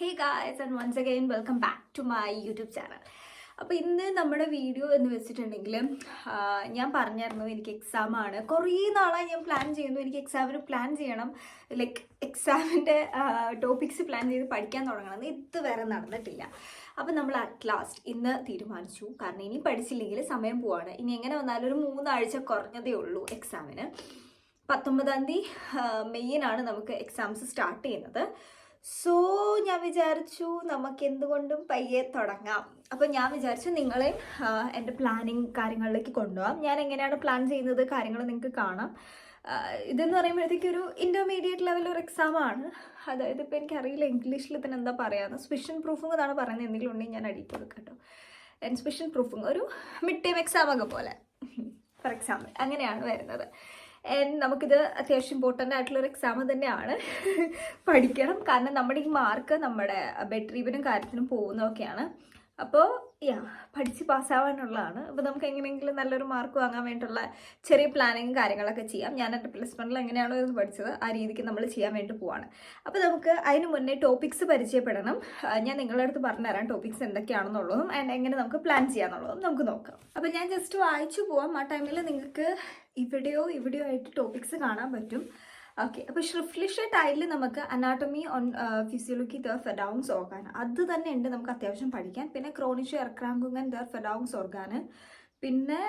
Hey guys, and once again welcome back to my YouTube channel. അപ്പോൾ ഇന്ന് നമ്മുടെ video എന്ന് വെച്ചിട്ടുണ്ടെങ്കിൽ ഞാൻ പറഞ്ഞായിരുന്നു എനിക്ക് എക്സാമാണ്. കുറേ നാളായി ഞാൻ പ്ലാൻ ചെയ്യുന്നു, എനിക്ക് എക്സാമിന് പ്ലാൻ ചെയ്യണം, ലൈക്ക് എക്സാമിൻ്റെ ടോപ്പിക്സ് പ്ലാൻ ചെയ്ത് പഠിക്കാൻ തുടങ്ങണം. ഇതുവരെ നടന്നിട്ടില്ല. അപ്പോൾ നമ്മൾ അറ്റ് ലാസ്റ്റ് ഇന്ന് തീരുമാനിച്ചു. കാരണം ഇനി പഠിച്ചില്ലെങ്കിൽ സമയം പോവാണ്. ഇനി എങ്ങനെ വന്നാലും ഒരു 3 ആഴ്ച കുറഞ്ഞതേ ഉള്ളൂ എക്സാമിന്. 19-ാം തീയതി മെയ്യിനാണ് നമുക്ക് എക്സാംസ് സ്റ്റാർട്ട് ചെയ്യുന്നത്. സോ ഞാൻ വിചാരിച്ചു നമുക്ക് എന്തുകൊണ്ടും പയ്യെ തുടങ്ങാം. അപ്പം ഞാൻ വിചാരിച്ചു നിങ്ങളെ എൻ്റെ പ്ലാനിങ് കാര്യങ്ങളിലേക്ക് കൊണ്ടുപോകാം. ഞാൻ എങ്ങനെയാണ് പ്ലാൻ ചെയ്യുന്നത് കാര്യങ്ങൾ നിങ്ങൾക്ക് കാണാം. ഇതെന്ന് പറയുമ്പോഴത്തേക്കൊരു ഇൻ്റർമീഡിയറ്റ് ലെവൽ ഒരു എക്സാമാണ്. അതായത് ഇപ്പോൾ എനിക്കറിയില്ല ഇംഗ്ലീഷിൽ തന്നെ എന്താ പറയുക, സ്പെഷ്യൽ പ്രൂഫിംഗ് എന്നാണ് പറയുന്നത്. എന്തെങ്കിലും ഉണ്ടെങ്കിൽ ഞാൻ അടിയിട്ട് കൊടുക്കാം കേട്ടോ. സ്പെഷ്യൽ പ്രൂഫിംഗ് ഒരു മിഡ് ടൈം എക്സാമൊക്കെ പോലെ ഫോർ എക്സാമ്പിൾ അങ്ങനെയാണ് വരുന്നത്. നമുക്കിത് അത്യാവശ്യം ഇമ്പോർട്ടൻ്റ് ആയിട്ടുള്ളൊരു എക്സാം തന്നെയാണ്. പഠിക്കണം, കാരണം നമ്മുടെ ഈ മാർക്ക് നമ്മുടെ ബെഡ് റീബനും കാര്യത്തിനും പോകുന്നതൊക്കെയാണ്. അപ്പോൾ പഠിച്ച് പാസ്സാവാനുള്ളതാണ്. അപ്പോൾ നമുക്ക് എങ്ങനെയെങ്കിലും നല്ലൊരു മാർക്ക് വാങ്ങാൻ വേണ്ടിയിട്ടുള്ള ചെറിയ പ്ലാനിങ് കാര്യങ്ങളൊക്കെ ചെയ്യാം. ഞാൻ എൻ്റെ +1 എങ്ങനെയാണോ ഇത് പഠിച്ചത് ആ രീതിക്ക് നമ്മൾ ചെയ്യാൻ വേണ്ടി പോവാണ്. അപ്പോൾ നമുക്ക് അതിന് മുന്നേ ടോപ്പിക്സ് പരിചയപ്പെടണം. ഞാൻ നിങ്ങളുടെ അടുത്ത് പറഞ്ഞുതരാം ടോപ്പിക്സ് എന്തൊക്കെയാണെന്നുള്ളതും ആൻഡ് എങ്ങനെ നമുക്ക് പ്ലാൻ ചെയ്യാന്നുള്ളതും നമുക്ക് നോക്കാം. അപ്പോൾ ഞാൻ ജസ്റ്റ് വായിച്ചു പോവാം. ആ ടൈമിൽ നിങ്ങൾക്ക് ഇവിടെയോ ആയിട്ട് ടോപ്പിക്സ് കാണാൻ പറ്റും. ഓക്കെ, അപ്പോൾ ഷ്രിഫ്ലിഷ് ടൈലിൽ നമുക്ക് അനാട്ടമി ഓൺ ഫിസിയോളജി ദർ ഫെഡൗങ്സ് ഓർഗാൻ അത് തന്നെ ഉണ്ട് നമുക്ക് അത്യാവശ്യം പഠിക്കാൻ. പിന്നെ ക്രോണിഷ് എർക്രാങ്കുങ്ങൻ ദർ ഫെഡൗങ്സ് ഓർഗാൻ, പിന്നെ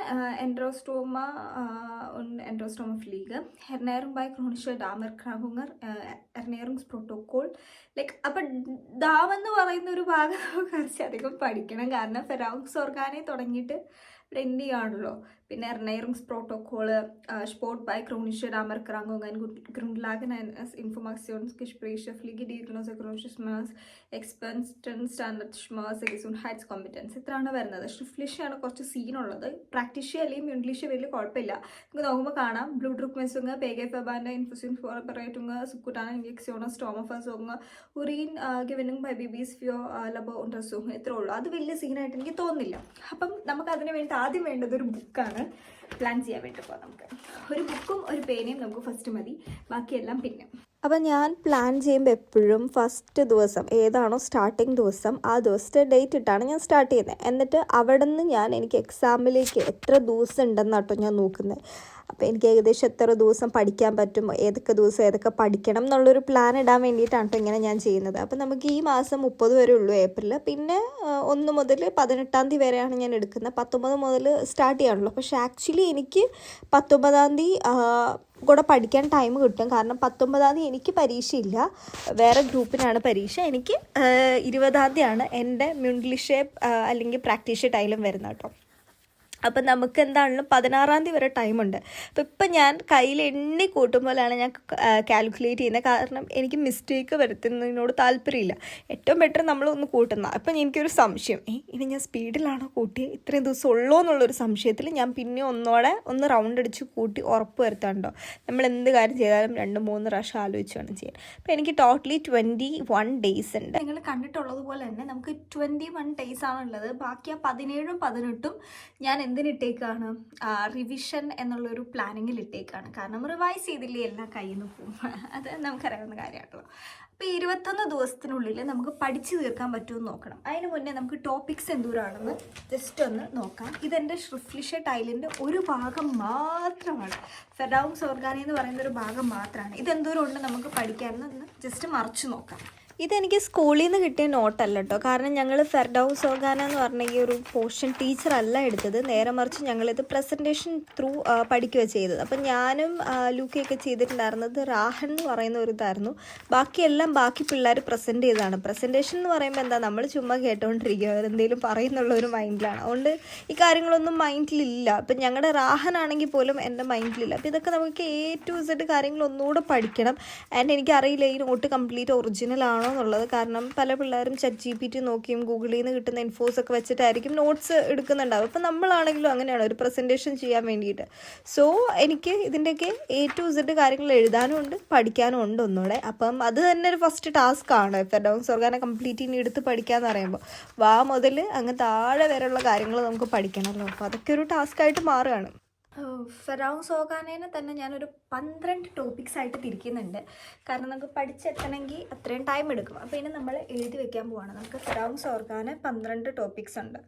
എൻഡ്രോസ്റ്റോമ ഫ്ലീഗ്, എർനേറും ബൈ ക്രോണിഷ് ഡാമെർക്രാങ്കുങ്ങർ എർനേറുംസ് പ്രോട്ടോക്കോൾ. ലൈക്ക് അപ്പം ഡാമെന്ന് പറയുന്ന ഒരു ഭാഗം നമുക്ക് കുറച്ചധികം പഠിക്കണം. കാരണം ഫെഡൗങ്സ് ഓർഗാനെ തുടങ്ങിയിട്ട് എൻഡ് ആണല്ലോ. പിന്നെ എർനേറുംസ് പ്രോട്ടോക്കോള്, സ്പോർട്ട് ബൈ ക്രോണിഷ് ഡാമെർക്രാങ്കുങ്ങൻ, ഗ്രൂൺലാഗൻ ഇൻഫോർമാഷൻസ് ഗെസ്പ്രേഷ്യ ഫ്ലീഗ് ഡിഗ്നോസ് ക്രോണിഷ് എക്സ്പെൻസ്റ്റൻ സ്റ്റാൻഡേർഡ് ഷ്മേഴ്സ് എഗസൂൺ ഹൈറ്റ്സ് കോമ്പിറ്റൻസ് ഇത്രയാണ് വരുന്നത്. ഷ്രിഫ്ലിഷാണ് കുറച്ച് സീനുള്ളത്. പ്രാക്ടീഷ് അല്ലെങ്കിൽ ഇംഗ്ലീഷ് വലിയ കുഴപ്പമില്ല. നമുക്ക് നോക്കുമ്പോൾ കാണാം ബ്ലൂ ഡ്രൂക്ക് മെസ്സുങ്ങ് പേഗെ ഫെബാൻ്റെ ഇൻഫുസിൻ ഫോറപ്പറേറ്റുങ്ങ് സുക്കുട്ടാന ഇഞ്ചെക്സിയോണ സ്റ്റോമഫസോങ്ങ് ഉറീൻ ഗിവനിങ് ബൈ ബേബീസ് ഫ്യോ ലബോ ഉണ്ടസുങ്ങ് ഇത്രേ ഉള്ളൂ. അത് വലിയ സീനായിട്ട് എനിക്ക് തോന്നുന്നില്ല. അപ്പം നമുക്ക് അതിന് വേണ്ടി ആദ്യം വേണ്ടത് ഒരു ബുക്കാണ്. പ്ലാൻ ചെയ്യാൻ വേണ്ടി പോകാം. നമുക്ക് ഒരു ബുക്കും ഒരു പേനയും നമുക്ക് ഫസ്റ്റ് മതി, ബാക്കിയെല്ലാം പിന്നെ. അപ്പം ഞാൻ പ്ലാൻ ചെയ്യുമ്പോൾ എപ്പോഴും ഫസ്റ്റ് ദിവസം ഏതാണോ സ്റ്റാർട്ടിങ് ദിവസം ആ ദിവസത്തെ ഡേറ്റ് ഇട്ടാണ് ഞാൻ സ്റ്റാർട്ട് ചെയ്യുന്നത്. എന്നിട്ട് അവിടെ നിന്ന് എനിക്ക് എക്സാമിലേക്ക് എത്ര ദിവസം ഉണ്ടെന്നാട്ടോ ഞാൻ നോക്കുന്നത്. അപ്പോൾ എനിക്ക് ഏകദേശം എത്ര ദിവസം പഠിക്കാൻ പറ്റും, ഏതൊക്കെ ദിവസം ഏതൊക്കെ പഠിക്കണം എന്നുള്ളൊരു പ്ലാൻ ഇടാൻ വേണ്ടിയിട്ടാണ് കേട്ടോ ഇങ്ങനെ ഞാൻ ചെയ്യുന്നത്. അപ്പോൾ നമുക്ക് ഈ മാസം 30 വരെ ഉള്ളൂ ഏപ്രിൽ. പിന്നെ 1 മുതൽ 18-ാം തീയതി വരെയാണ് ഞാൻ എടുക്കുന്നത്. 19 മുതൽ സ്റ്റാർട്ട് ചെയ്യാനുള്ളൂ. പക്ഷേ ആക്ച്വലി എനിക്ക് 19-ാം തീയതി കൂടെ പഠിക്കാൻ ടൈം കിട്ടും. കാരണം 19-ാം തീയതി എനിക്ക് പരീക്ഷയില്ല, വേറെ ഗ്രൂപ്പിനാണ് പരീക്ഷ. എനിക്ക് 20-ാം തീയതിയാണ് എൻ്റെ മ്യൂൺലിഷേ അല്ലെങ്കിൽ പ്രാക്ടീസ് ടൈലും വരുന്നത് കേട്ടോ. അപ്പം നമുക്ക് എന്താണെങ്കിലും 16-ാം തീയതി വരെ ടൈമുണ്ട്. അപ്പോൾ ഇപ്പം ഞാൻ കയ്യിൽ എണ്ണി കൂട്ടുമ്പോഴാണ് ഞാൻ കാൽക്കുലേറ്റ് ചെയ്യുന്നത്. കാരണം എനിക്ക് മിസ്റ്റേക്ക് വരുത്തുന്നതിനോട് താല്പര്യമില്ല. ഏറ്റവും ബെറ്റർ നമ്മളൊന്ന് കൂട്ടുന്ന. അപ്പം എനിക്കൊരു സംശയം, ഇനി ഞാൻ സ്പീഡിലാണോ കൂട്ടിയത്, ഇത്രയും ദിവസം ഉള്ളൂ എന്നുള്ളൊരു സംശയത്തിൽ ഞാൻ പിന്നെ ഒന്ന് റൗണ്ട് അടിച്ച് കൂട്ടി ഉറപ്പ് വരുത്താണ്ടോ. നമ്മൾ എന്ത് കാര്യം ചെയ്താലും 2-3 പ്രാവശ്യം ആലോചിച്ച് വേണം ചെയ്യാൻ. അപ്പോൾ എനിക്ക് ടോട്ടലി 21 ഡേയ്സ് ഉണ്ട്. നിങ്ങൾ കണ്ടിട്ടുള്ളതുപോലെ തന്നെ നമുക്ക് 21 ഡേയ്സ് ആണുള്ളത്. ബാക്കി ആ 17ഉം 18ഉം ഞാൻ എന്തിനിട്ടേക്കാണ്, റിവിഷൻ എന്നുള്ളൊരു പ്ലാനിങ്ങിൽ ഇട്ടേക്കാണ്. കാരണം റിവൈസ് ചെയ്തില്ലേ എല്ലാം കയ്യിൽ നിന്ന് പോകും. അത് നമുക്കറിയാവുന്ന കാര്യമാണല്ലോ. അപ്പോൾ 21 ദിവസത്തിനുള്ളിൽ നമുക്ക് പഠിച്ചു തീർക്കാൻ പറ്റുമെന്ന് നോക്കണം. അതിന് മുന്നേ നമുക്ക് ടോപ്പിക്സ് എന്തോരാണെന്ന് ജസ്റ്റ് ഒന്ന് നോക്കാം. ഇതെൻ്റെ ഷ്രിഫ്ലിഷ് ടൈലിൻ്റെ ഒരു ഭാഗം മാത്രമാണ്. ഫെഡൗങ്സ് ഓർഗാനി എന്ന് പറയുന്ന ഒരു ഭാഗം മാത്രമാണ്. ഇതെന്തോരം ഉണ്ട് നമുക്ക് പഠിക്കാമെന്ന് ജസ്റ്റ് മറിച്ച് നോക്കാം. ഇതെനിക്ക് സ്കൂളിൽ നിന്ന് കിട്ടിയ നോട്ടല്ല കേട്ടോ. കാരണം ഞങ്ങൾ ഫെഡൗങ്സ് ഓർഗാന എന്ന് പറഞ്ഞ ഈ ഒരു പോർഷൻ ടീച്ചറല്ല എടുത്തത്. നേരെ മറിച്ച് ഞങ്ങളിത് പ്രസൻറ്റേഷൻ ത്രൂ പഠിക്കുകയാണ് ചെയ്തത്. അപ്പം ഞാനും ലൂക്കയൊക്കെ ചെയ്തിട്ടുണ്ടായിരുന്നത് റാഹൻ എന്ന് പറയുന്ന ഒരു ഇതായിരുന്നു. ബാക്കി പിള്ളേർ പ്രസൻറ്റ് ചെയ്തതാണ്. പ്രസൻറ്റേഷൻ എന്ന് പറയുമ്പോൾ എന്താ, നമ്മൾ ചുമ്മാ കേട്ടുകൊണ്ടിരിക്കുക, അവരെന്തെങ്കിലും പറയുന്നുള്ള ഒരു മൈൻഡിലാണ്. അതുകൊണ്ട് ഈ കാര്യങ്ങളൊന്നും മൈൻഡിലില്ല. അപ്പം ഞങ്ങളുടെ റാഹനാണെങ്കിൽ പോലും എൻ്റെ മൈൻഡിലില്ല. അപ്പോൾ ഇതൊക്കെ നമുക്ക് A to Z കാര്യങ്ങൾ ഒന്നുകൂടെ പഠിക്കണം. ആൻഡ് എനിക്കറിയില്ല ഈ നോട്ട് കംപ്ലീറ്റ് ഒറിജിനൽ ആണോ എന്നുള്ളത്. കാരണം പല പിള്ളേരും ChatGPT നോക്കിയും ഗൂഗിളിൽ നിന്ന് കിട്ടുന്ന ഇൻഫോസൊക്കെ വെച്ചിട്ടായിരിക്കും നോട്ട്സ് എടുക്കുന്നുണ്ടാവും. അപ്പം നമ്മളാണെങ്കിലും അങ്ങനെയാണ് ഒരു പ്രസൻറ്റേഷൻ ചെയ്യാൻ വേണ്ടിയിട്ട്. സോ എനിക്ക് ഇതിൻ്റെയൊക്കെ A to Z കാര്യങ്ങൾ എഴുതാനും ഉണ്ട് പഠിക്കാനും ഉണ്ട് ഒന്നുകൂടെ. അപ്പം അത് തന്നെ ഒരു ഫസ്റ്റ് ടാസ്ക് ആണ്. ഫെഡൗങ്സ് ഓർഗാന കംപ്ലീറ്റ് ഇനി എടുത്ത് പഠിക്കാമെന്ന് പറയുമ്പോൾ മുതൽ അങ്ങ് താഴെ വരെയുള്ള കാര്യങ്ങൾ നമുക്ക് പഠിക്കണമല്ലോ. അപ്പോൾ അതൊക്കെ ഒരു ടാസ്ക്കായിട്ട് മാറുകയാണ്. ഫെറോങ് സോഗാനേനെ തന്നെ ഞാനൊരു 12 ടോപ്പിക്സ് ആയിട്ട് തിരിക്കുന്നുണ്ട്. കാരണം നമുക്ക് പഠിച്ചെത്തണമെങ്കിൽ അത്രയും ടൈം എടുക്കും. അപ്പോൾ ഇനി നമ്മൾ എഴുതി വെക്കാൻ പോവാണ്. നമുക്ക് ഫെറോങ് സോഗാന് 12 ടോപ്പിക്സ് ഉണ്ട്.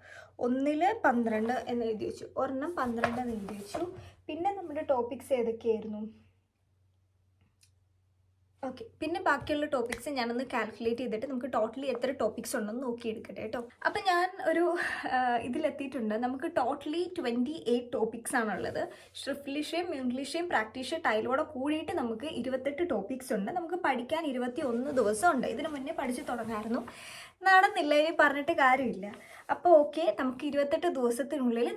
1 12 എന്ന് എഴുതി വെച്ചു, ഒരെണ്ണം 12 എന്ന് എഴുതി വെച്ചു. പിന്നെ നമ്മുടെ ടോപ്പിക്സ് ഏതൊക്കെയായിരുന്നു? ഓക്കെ, പിന്നെ ബാക്കിയുള്ള ടോപ്പിക്സ് ഞാനൊന്ന് കാൽക്കുലേറ്റ് ചെയ്തിട്ട് നമുക്ക് ടോട്ടലി എത്ര ടോപ്പിക്സ് ഉണ്ടെന്ന് നോക്കിയെടുക്കട്ടെ കേട്ടോ. അപ്പം ഞാൻ ഒരു ഇതിലെത്തിയിട്ടുണ്ട്. നമുക്ക് ടോട്ടലി 28 ടോപ്പിക്സ് ആണുള്ളത്. ഷ്രിഫ്ലിഷയും ഇംഗ്ലീഷയും പ്രാക്ടീഷ് ടൈലോടെ കൂടിയിട്ട് നമുക്ക് 28 ടോപ്പിക്സ് ഉണ്ട്. നമുക്ക് പഠിക്കാൻ 21 ദിവസം ഉണ്ട്. ഇതിന് മുന്നേ പഠിച്ചു തുടങ്ങായിരുന്നു, നടന്നില്ല, ഇനി പറഞ്ഞിട്ട് കാര്യമില്ല. അപ്പോൾ ഓക്കെ, നമുക്ക് 28 ദിവസത്തിനുള്ളിൽ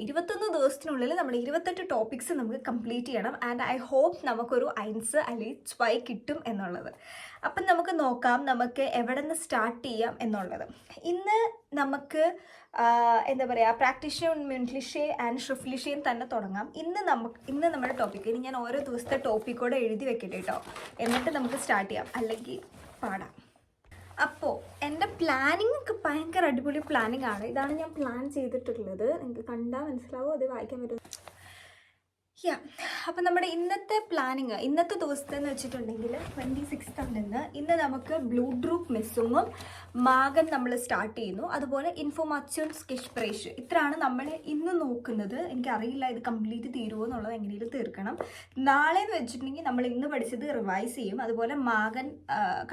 21 ദിവസത്തിനുള്ളിൽ നമ്മുടെ 28 ടോപ്പിക്സ് നമുക്ക് കംപ്ലീറ്റ് ചെയ്യണം. ആൻഡ് ഐ ഹോപ്പ് നമുക്കൊരു 1 അല്ലെങ്കിൽ 2 കിട്ടും എന്നുള്ളത്. അപ്പം നമുക്ക് നോക്കാം നമുക്ക് എവിടെ നിന്ന് സ്റ്റാർട്ട് ചെയ്യാം എന്നുള്ളത്. ഇന്ന് നമുക്ക് എന്താ പറയുക, പ്രാക്ടീഷൻ ഇംഗ്ലീഷ് ആൻഡ് ഷ്രിഫ്ലിഷയും തന്നെ തുടങ്ങാം. ഇന്ന് നമ്മുടെ ടോപ്പിക്ക് ഇനി ഞാൻ ഓരോ ദിവസത്തെ ടോപ്പിക്കോടെ എഴുതി വെക്കട്ടെ കേട്ടോ, എന്നിട്ട് നമുക്ക് സ്റ്റാർട്ട് ചെയ്യാം, അല്ലെങ്കിൽ പാടാം. അപ്പോൾ എൻ്റെ പ്ലാനിങ് ഒക്കെ ഭയങ്കര അടിപൊളി പ്ലാനിങ് ആണ്. ഇതാണ് ഞാൻ പ്ലാൻ ചെയ്തിട്ടുള്ളത്. നിങ്ങൾക്ക് കണ്ടാൽ മനസ്സിലാവും, അത് വായിക്കാൻ പറ്റും. അപ്പം നമ്മുടെ ഇന്നത്തെ പ്ലാനിങ്, ഇന്നത്തെ ദിവസത്തെ എന്ന് വെച്ചിട്ടുണ്ടെങ്കിൽ 26th ആണെന്ന്. ഇന്ന് നമുക്ക് ബ്ലൂഡ്രൂപ്പ് മിസ്സുങ്ങും മാഗൻ നമ്മൾ സ്റ്റാർട്ട് ചെയ്യുന്നു. അതുപോലെ ഇൻഫോർമേഷൻ സ്കെച്ച്. ഇത്രയാണ് നമ്മൾ ഇന്ന് നോക്കുന്നത്. എനിക്കറിയില്ല ഇത് കംപ്ലീറ്റ് തീരുമോ എന്നുള്ളത്, എങ്ങനെയും തീർക്കണം. നാളെ എന്ന് വെച്ചിട്ടുണ്ടെങ്കിൽ നമ്മൾ ഇന്ന് പഠിച്ചത് റിവൈസ് ചെയ്യും. അതുപോലെ മാഗൻ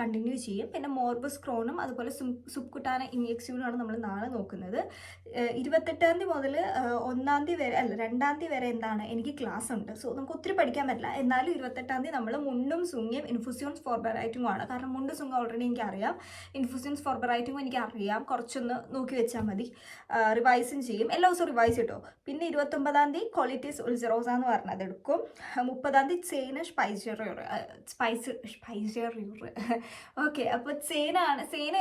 കണ്ടിന്യൂ ചെയ്യും. പിന്നെ മോർബസ് ക്രോണും അതുപോലെ സുബ്കുട്ടാന ഇൻജെക്സ്യൂണുമാണ് നമ്മൾ നാളെ നോക്കുന്നത്. 28 മുതൽ 1 വരെ, അല്ല 2 വരെ എന്താണ്, എനിക്ക് ക്ലാസ് ഉണ്ട്. സോ നമുക്ക് ഒത്തിരി പഠിക്കാൻ പറ്റില്ല. എന്നാലും 28 നമ്മൾ മുണ്ടും സുങ്ങിയും ഇൻഫ്യൂഷൻസ് ഫോർബറൈറ്റിംഗും ആണ്. കാരണം മുണ്ടും സുങ്ങ ഓൾറെഡി എനിക്കറിയാം, ഇൻഫ്യൂഷൻസ് ഫോർബറൈറ്റിംഗും എനിക്കറിയാം. കുറച്ചൊന്ന് നോക്കി വെച്ചാൽ മതി. റിവൈസും ചെയ്യും, എല്ലാ ദിവസവും റിവൈസ് കിട്ടും. പിന്നെ 29 ക്വാളിറ്റീസ് ഉൾസറോസ എന്ന് പറഞ്ഞത് എടുക്കും. 30 ചേന സ്പൈസറിയൂർ. ഓക്കെ, അപ്പോൾ ചേന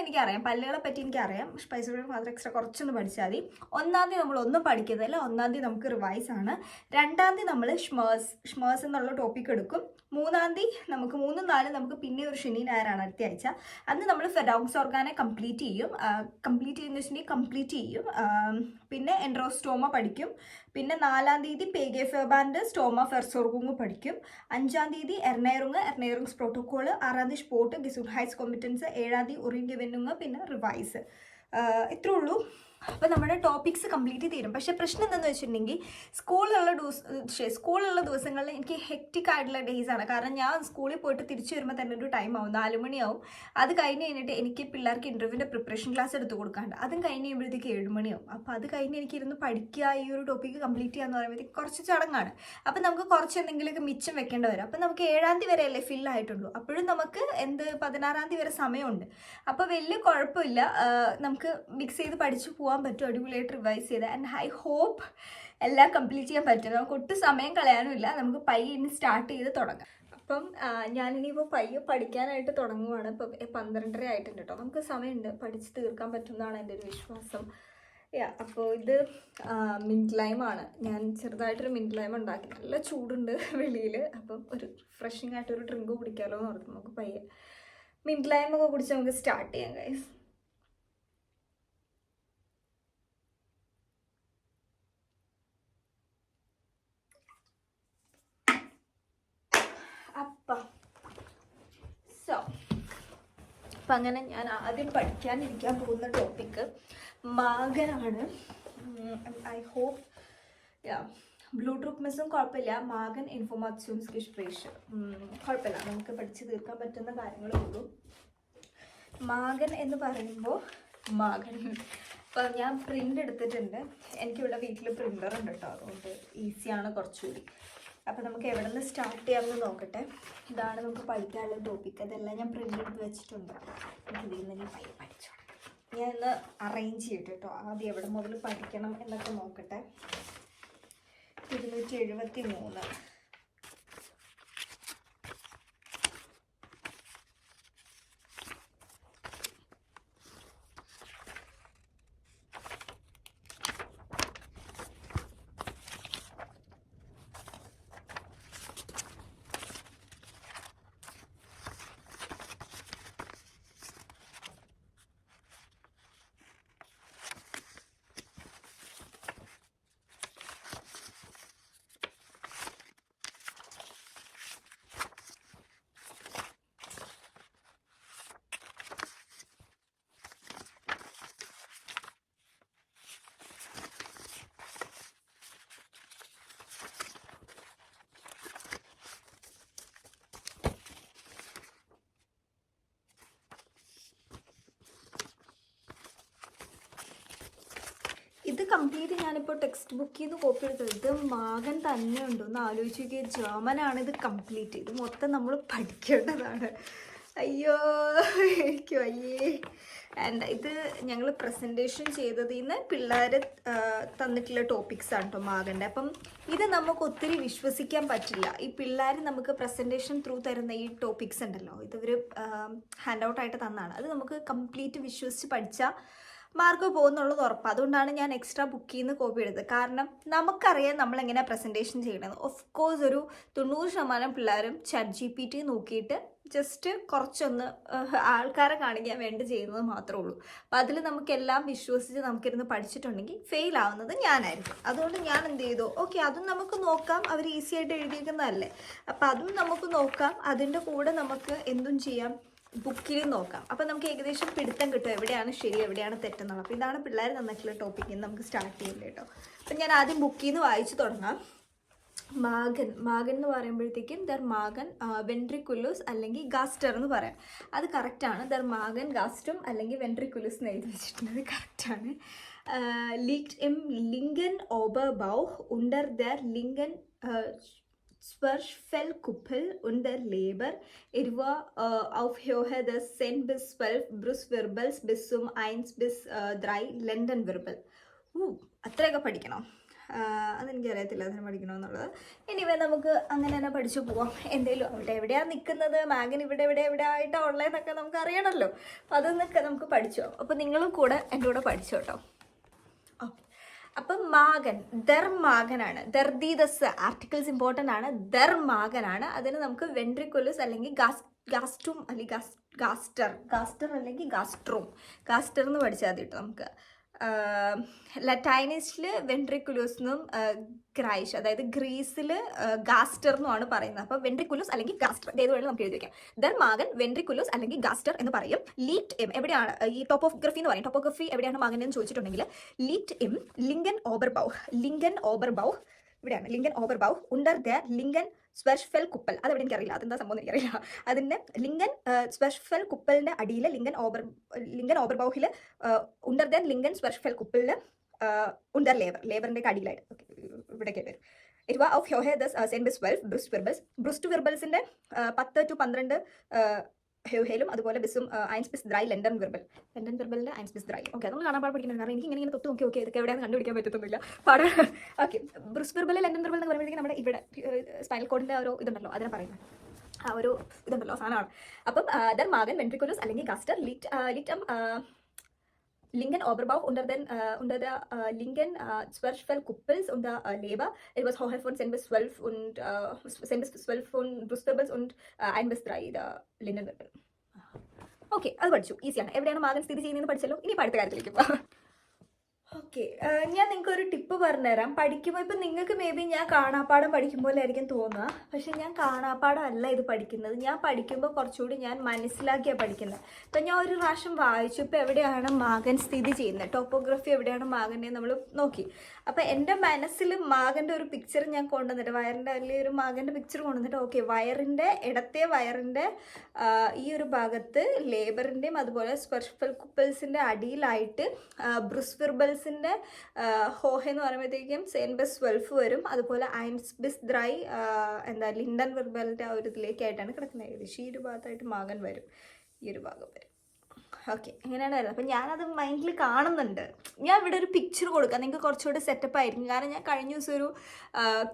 എനിക്കറിയാം, പല്ലുകളെ പറ്റി എനിക്കറിയാം. സ്പൈസറിയൂർ മാത്രം എക്സ്ട്രാ കുറച്ചൊന്ന് പഠിച്ചാൽ മതി. 1 നമ്മൾ ഒന്നും പഠിക്കുന്നതല്ല. 1 നമുക്ക് റിവൈസ് ആണ്. 2 നമ്മൾ ഷ്മേഴ്സ് എന്നുള്ള ടോപ്പിക് എടുക്കും. 3 നമുക്ക് 3, 4 നമുക്ക് പിന്നെ ഒരു ശനി ഞായറാണ് അടുത്ത ആഴ്ച. അന്ന് നമ്മൾ ഫെറോങ് സോഗാനെ കംപ്ലീറ്റ് ചെയ്യും. കംപ്ലീറ്റ് ചെയ്യും. പിന്നെ എൻഡ്രോസ്റ്റോമ പഠിക്കും. പിന്നെ 4 പേഗേഫെബാൻഡ് സ്റ്റോമ ഫെർസോർഗുങ് പഠിക്കും. 5 എർണേറുങ്സ് പ്രോട്ടോക്കോള്. 6 സ്പോർട്ട് ഗിസുഹൈസ് കോമ്പറ്റൻസ്. 7 ഉറിംഗെവെന്നുങ്. പിന്നെ റിവൈസ്. ഇത്രേ ഉള്ളൂ. അപ്പോൾ നമ്മുടെ ടോപ്പിക്സ് കംപ്ലീറ്റ് തീരും. പക്ഷേ പ്രശ്നം എന്താണെന്ന് വെച്ചിട്ടുണ്ടെങ്കിൽ സ്കൂളിലുള്ള ദിവസങ്ങളിൽ എനിക്ക് ഹെക്റ്റിക് ആയിട്ടുള്ള ഡേയ്സ് ആണ്. കാരണം ഞാൻ സ്കൂളിൽ പോയിട്ട് തിരിച്ചു വരുമ്പോൾ തന്നെ ഒരു ടൈം ആവും, 4 മണിയാവും. അത് കഴിഞ്ഞിട്ട് എനിക്ക് പിള്ളേർക്ക് ഇൻ്റർവ്യൂവിൻ്റെ പ്രിപ്പറേഷൻ ക്ലാസ് എടുത്ത് കൊടുക്കാണ്ട്, അതും കഴിഞ്ഞ് കഴിയുമ്പോഴത്തേക്ക് 7 മണിയാവും. അപ്പോൾ അത് കഴിഞ്ഞ് എനിക്കിരുന്ന് പഠിക്കുക, ഈ ഒരു ടോപ്പിക്ക് കംപ്ലീറ്റ് ചെയ്യുക എന്ന് പറയുമ്പോഴത്തേക്ക് കുറച്ച് ചടങ്ങാണ്. അപ്പം നമുക്ക് കുറച്ച് എന്തെങ്കിലുമൊക്കെ മിച്ചം വെക്കേണ്ടി വരും. അപ്പം നമുക്ക് 7 വരെ അല്ലേ ഫില്ലായിട്ടുള്ളൂ. അപ്പോഴും നമുക്ക് 16 വരെ സമയമുണ്ട്. അപ്പോൾ വലിയ കുഴപ്പമില്ല, നമുക്ക് മിക്സ് ചെയ്ത് പഠിച്ചു പോകാൻ പറ്റും, അടിപൊളിയായിട്ട് റിവൈസ് ചെയ്ത്. ആൻഡ് ഐ ഹോപ്പ് എല്ലാം കംപ്ലീറ്റ് ചെയ്യാൻ പറ്റും. നമുക്ക് ഒട്ടും സമയം കളയാനുമില്ല. നമുക്ക് പയ്യെ ഇനി സ്റ്റാർട്ട് ചെയ്ത് തുടങ്ങാം. അപ്പം ഞാനിനിയിപ്പോൾ പയ്യെ പഠിക്കാനായിട്ട് തുടങ്ങുവാണ്. ഇപ്പം 12:30 ആയിട്ടുണ്ട് കേട്ടോ. നമുക്ക് സമയമുണ്ട്, പഠിച്ച് തീർക്കാൻ പറ്റുമെന്നാണ് എൻ്റെ ഒരു വിശ്വാസം. അപ്പോൾ ഇത് മിൻറ്റ് ലൈമാണ്. ഞാൻ ചെറുതായിട്ടൊരു മിൻറ്റ് ലൈം ഉണ്ടാക്കി. നല്ല ചൂടുണ്ട് വെളിയിൽ. അപ്പം ഒരു റിഫ്രഷിംഗ് ആയിട്ടൊരു ഡ്രിങ്ക് കുടിക്കാമല്ലോ എന്ന് ഓർത്ത് നമുക്ക് പയ്യെ മിൻറ്റ് ലൈമൊക്കെ കുടിച്ച് നമുക്ക് സ്റ്റാർട്ട് ചെയ്യാം ഗൈസ്. അപ്പം അങ്ങനെ ഞാൻ ആദ്യം പഠിക്കാനിരിക്കാൻ പോകുന്ന ടോപ്പിക്ക് മാഗനാണ്. ഐ ഹോപ്പ് ബ്ലൂടൂത്ത് മിസ്സും കുഴപ്പമില്ല. മാഗൻ ഇൻഫോർമേഷൻ സ്കെച്ച് കുഴപ്പമില്ല, നമുക്ക് പഠിച്ച് തീർക്കാൻ പറ്റുന്ന കാര്യങ്ങളേ ഉള്ളൂ. മാഗൻ എന്ന് പറയുമ്പോൾ അപ്പം ഞാൻ പ്രിൻ്റ് എടുത്തിട്ടുണ്ട്. എനിക്കിവിടെ വീട്ടിൽ പ്രിൻ്റർ ഉണ്ട് കേട്ടോ, അതുകൊണ്ട് ഈസിയാണ് കുറച്ചുകൂടി. അപ്പോൾ നമുക്ക് എവിടെ നിന്ന് സ്റ്റാർട്ട് ചെയ്യാമെന്ന് നോക്കട്ടെ. ഇതാണ് നമുക്ക് പഠിക്കാനുള്ള ടോപ്പിക്ക്. അതെല്ലാം ഞാൻ പ്രിൻ്റ് എടുത്ത് വെച്ചിട്ടുണ്ട്. ഇതിൽ നിന്ന് ഞാൻ പഠിച്ചോളാം. ഞാൻ ഇന്ന് അറേഞ്ച് ചെയ്തിട്ട് കേട്ടോ, ആദ്യം എവിടെ മുതൽ പഠിക്കണം എന്നൊക്കെ നോക്കട്ടെ. 273. ഇത് കംപ്ലീറ്റ് ഞാനിപ്പോൾ ടെക്സ്റ്റ് ബുക്കിൽ നിന്ന് കോപ്പി എടുത്തത്. ഇത് മാഗൻ തന്നെ ഉണ്ടോ എന്ന് ആലോചിച്ച് നോക്കിയ. ജർമ്മനാണ് ഇത് കംപ്ലീറ്റ്. ഇത് മൊത്തം നമ്മൾ പഠിക്കേണ്ടതാണ്. അയ്യോ എനിക്ക് അയ്യേ. ആൻഡ് ഇത് ഞങ്ങൾ പ്രസൻറ്റേഷൻ ചെയ്തതിൽ നിന്ന് പിള്ളേർ തന്നിട്ടുള്ള ടോപ്പിക്സ് ആണ് കേട്ടോ മാഗൻ്റെ. അപ്പം ഇത് നമുക്ക് ഒത്തിരി വിശ്വസിക്കാൻ പറ്റില്ല. ഈ പിള്ളേർ നമുക്ക് പ്രസൻറ്റേഷൻ ത്രൂ തരുന്ന ഈ ടോപ്പിക്സ് ഉണ്ടല്ലോ, ഇതൊരു ഹാൻഡ് ഔട്ടായിട്ട് തന്നാണ്. അത് നമുക്ക് കംപ്ലീറ്റ് വിശ്വസിച്ച് പഠിച്ചാൽ മാർക്ക് പോകുന്നുള്ളത് ഉറപ്പാണ്. അതുകൊണ്ടാണ് ഞാൻ എക്സ്ട്രാ ബുക്കിൽ നിന്ന് കോപ്പി എടുത്തത്. കാരണം നമുക്കറിയാം നമ്മളെങ്ങനെയാണ് പ്രസൻറ്റേഷൻ ചെയ്യണത്. ഓഫ് കോഴ്സ് ഒരു 90% പിള്ളേരും ChatGPT നോക്കിയിട്ട് ജസ്റ്റ് കുറച്ചൊന്ന് ആൾക്കാരെ കാണിക്കാൻ വേണ്ടി ചെയ്യുന്നത് മാത്രമേ ഉള്ളൂ. അപ്പോൾ അതിൽ നമുക്കെല്ലാം വിശ്വസിച്ച് നമുക്കിരുന്ന് പഠിച്ചിട്ടുണ്ടെങ്കിൽ ഫെയിൽ ആവുന്നത് ഞാനായിരിക്കും. അതുകൊണ്ട് ഞാൻ എന്ത് ചെയ്തു, ഓക്കെ അതും നമുക്ക് നോക്കാം, അവർ ഈസി ആയിട്ട് എഴുതിയിരിക്കുന്നതല്ലേ, അപ്പോൾ അതും നമുക്ക് നോക്കാം. അതിൻ്റെ കൂടെ നമുക്ക് എന്തും ചെയ്യാം, ബുക്കിൽ നോക്കാം. അപ്പം നമുക്ക് ഏകദേശം പിടുത്തം കിട്ടും എവിടെയാണ് ശരി എവിടെയാണ് തെറ്റെന്നുള്ളത്. അപ്പോൾ ഇതാണ് പിള്ളേർ തന്നിട്ടുള്ള ടോപ്പിക്കിൽ നിന്ന് നമുക്ക് സ്റ്റാർട്ട് ചെയ്യേണ്ടത് കേട്ടോ. അപ്പം ഞാൻ ആദ്യം ബുക്കിൽ നിന്ന് വായിച്ചു തുടങ്ങാം. മാഗൻ എന്ന് പറയുമ്പോഴത്തേക്കും ദർ മാഗൻ വെൻട്രിക്കുലസ് അല്ലെങ്കിൽ ഗാസ്റ്റർ എന്ന് പറയാം. അത് കറക്റ്റാണ്. ദർ മാഗൻ ഗാസ്റ്റും അല്ലെങ്കിൽ വെൻട്രിക്കുലസ് എന്ന് എഴുതി വെച്ചിട്ടുണ്ട്. അത് കറക്റ്റാണ്. ലീക്ട് ഇം ലിംഗൻ ഓബർബൗ ഉണ്ടർ ദർ ലിംഗൻ Zwerchfellkuppel und der Leber etwa auf Höhe des 10 bis 12 Brustwirbels bis zum 1 bis 3 Lendenwirbel. അത്രയൊക്കെ പഠിക്കണം. അതെനിക്കറിയത്തില്ല അതിന് പഠിക്കണമെന്നുള്ളത്. ഇനിവേ നമുക്ക് അങ്ങനെ തന്നെ പഠിച്ചു പോവാം. എന്തെങ്കിലും അവിടെ എവിടെയാണ് നിൽക്കുന്നത്, മാഗൻ ഇവിടെ ആയിട്ടാണ് ഉള്ളതെന്നൊക്കെ നമുക്ക് അറിയണമല്ലോ. അപ്പോൾ അതൊന്നൊക്കെ നമുക്ക് പഠിച്ചു പോകാം. അപ്പോൾ നിങ്ങളും കൂടെ എൻ്റെ കൂടെ പഠിച്ചു കേട്ടോ. അപ്പം മാഗൻ ദർ മാഗനാണ്. ദർദീദസ് ആർട്ടിക്കിൾസ് ഇമ്പോർട്ടൻ്റ് ആണ്. ദർ മാഗനാണ്. അതിന് നമുക്ക് വെൻട്രിക്കുലസ് അല്ലെങ്കിൽ ഗാസ്റ്റും അല്ലെങ്കിൽ ഗാസ്റ്റർ അല്ലെങ്കിൽ ഗാസ്റ്റർ എന്ന് പഠിച്ചാൽ മതി കേട്ടോ. നമുക്ക് ലറ്റൈനിസ്റ്റിൽ വെൻട്രിക്കുലസ് എന്നും ഗ്രൈഷ് അതായത് ഗ്രീസിൽ ഗാസ്റ്റർ എന്നുമാണ് പറയുന്നത്. അപ്പോൾ വെൻട്രിക്കുലസ് അല്ലെങ്കിൽ ഗാസ്റ്റർ ഏത് വേണമെങ്കിലും നമുക്ക് എഴുതി വയ്ക്കാം. ദർ മാഗൻ വെൻട്രിക്കുലസ് അല്ലെങ്കിൽ ഗാസ്റ്റർ എന്ന് പറയും. ലീക്ട് എം എവിടെയാണ് ഈ ടോപ്പോഗ്രഫി എന്ന് പറയും. ടോപ്പോഗ്രഫി എവിടെയാണ് മാഗൻ എന്ന് ചോദിച്ചിട്ടുണ്ടെങ്കിൽ ലീക്ട് എം ലിംഗൻ ഓബർബൗ ഇവിടെയാണ് ലിംഗൻ ഓബർബൗ ഉണ്ടർ ദർ ലിംഗൻ Zwerchfellkuppel. അതെവിടെ എനിക്കറിയില്ല, അതെന്താ സംഭവം എനിക്കറിയില്ല. അതിൻ്റെ ലിംഗൻ Zwerchfellkuppelൻ്റെ അടിയിൽ ലിംഗൻ ഓബർബൗഹിൽ ഉണ്ടർ ദർ ലിംഗൻ Zwerchfellkuppel ഉണ്ടർ ലേബറിൻ്റെ അടിയിലായിട്ട് ഇവിടേക്ക് വരും. ഇറ്റ് വാ ഓഫ് ഹ്യോഹെ ദസ് 10 bis 12 ബ്രസ്റ്റ് 10 to 12 ഹ്യൂഹയിലും അതുപോലെ ബിസും 1 bis 3 ലെൻഡൻ വിർബലിൻ്റെ 1 bis 3. ഓക്കെ അതൊന്നും കാണാൻ പഠിക്കുന്നത്. കാരണം എനിക്ക് ഇങ്ങനെ തൊട്ട് നോക്കി ഓക്കെ ഇതൊക്കെ എവിടെയാണ് കണ്ടുപിടിക്കാൻ പറ്റത്തൊന്നുമില്ല പാടാ. ഓക്കെ ബ്രസ്റ്റ് വിർബൽ ലെൻഡൻ വിർബൽ എന്ന് പറയുമ്പോഴത്തേക്കും നമ്മുടെ ഇവിടെ സ്പൈനൽ കോഡിൻ്റെ ഒരു ഇതുണ്ടല്ലോ അതിനെ പറയുന്നത് ആ ഒരു ഇതുണ്ടല്ലോ സാധനമാണ്. അപ്പം ദർ മാഗൻ വെൻട്രിക്കുലസ് അല്ലെങ്കിൽ ഗാസ്റ്റർ ലിക്ടം Lingen Oberbauch unter der linken Zwerchfellkuppels und der Leber. It was Höhe von 10 bis 12 und 10 bis 12 von Brustwirbels und 1 bis 3 der Lendenwirbel. Okay അത് പഠിച്ചു. ഈസിയാണ്. എവിടെയാണ് മാഗൻ സ്ഥിതി ചെയ്യുന്നതെന്ന് പഠിച്ചല്ലോ. ഇനി അടുത്ത കാര്യത്തിലേക്ക് പോകാം. ഓക്കെ ഞാൻ നിങ്ങൾക്ക് ഒരു ടിപ്പ് പറഞ്ഞുതരാം. പഠിക്കുമ്പോൾ ഇപ്പം നിങ്ങൾക്ക് മേ ബി ഞാൻ കാണാപ്പാടം പഠിക്കും പോലെ ആയിരിക്കും തോന്നുക. പക്ഷെ ഞാൻ കാണാപ്പാടം അല്ല ഇത് പഠിക്കുന്നത്. ഞാൻ പഠിക്കുമ്പോൾ കുറച്ചുകൂടി ഞാൻ മനസ്സിലാക്കിയാണ് പഠിക്കുന്നത്. ഇപ്പം ഞാൻ ഒരു പ്രാവശ്യം വായിച്ചു ഇപ്പോൾ എവിടെയാണ് മാഗൻ സ്ഥിതി ചെയ്യുന്നത്, ടോപ്പോഗ്രഫി എവിടെയാണ് മാഗൻ്റെ നമ്മൾ നോക്കി. അപ്പം എൻ്റെ മനസ്സിൽ മാഗൻ്റെ ഒരു പിക്ചർ ഞാൻ കൊണ്ടുവന്നിട്ട് വയറിൻ്റെ അല്ലെങ്കിൽ ഒരു മാഗൻ്റെ പിക്ചർ കൊണ്ടുവന്നിട്ട് ഓക്കെ ഇടത്തെ വയറിൻ്റെ ഈ ഒരു ഭാഗത്ത് ലേബറിൻ്റെയും അതുപോലെ Zwerchfellkuppelsൻ്റെ അടിയിലായിട്ട് ബ്രസ്റ്റ് ഹോഹ എന്ന് പറയുമ്പോഴത്തേക്കും 10 bis 12 വരും. അതുപോലെ 1 bis 3 എന്താ ലിൻഡൻ വിർബലിൻ്റെ ആ ഒരു ഇതിലേക്കായിട്ടാണ് കിടക്കുന്നത്. ഏകദേശം ഈ ഒരു ഭാഗത്തായിട്ട് മാഗൻ വരും, ഈ ഒരു ഭാഗം വരും. ഓക്കെ എങ്ങനെയാണ് വരുന്നത്. അപ്പം ഞാനത് മൈൻഡിൽ കാണുന്നുണ്ട്. ഞാൻ ഇവിടെ ഒരു പിക്ചർ കൊടുക്കാം, നിങ്ങൾക്ക് കുറച്ചുകൂടി സെറ്റപ്പ് ആയിരിക്കും. കാരണം ഞാൻ കഴിഞ്ഞ ദിവസം ഒരു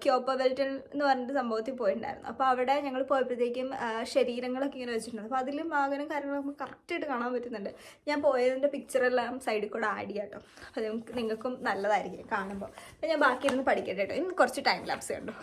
ക്യോപ്പവെൽറ്റൻ എന്ന് പറഞ്ഞിട്ട് സംഭവത്തിൽ പോയിട്ടുണ്ടായിരുന്നു. അപ്പോൾ അവിടെ ഞങ്ങൾ പോയപ്പോഴത്തേക്കും ശരീരങ്ങളൊക്കെ ഇങ്ങനെ വെച്ചിട്ടുണ്ട്. അപ്പോൾ അതിൽ മാഗനും കാര്യങ്ങളും നമുക്ക് കറക്റ്റായിട്ട് കാണാൻ പറ്റുന്നുണ്ട്. ഞാൻ പോയതിൻ്റെ പിക്ചറെല്ലാം സൈഡിൽ കൂടെ ആഡ് ചെയ്യാം കേട്ടോ. അപ്പോൾ നിങ്ങൾക്കും നല്ലതായിരിക്കും കാണുമ്പോൾ. അപ്പോൾ ഞാൻ ബാക്കി ഇരുന്ന് പഠിക്കട്ടെ കേട്ടോ. ഇന്ന് കുറച്ച് ടൈം ലാപ്സ് കണ്ടോ.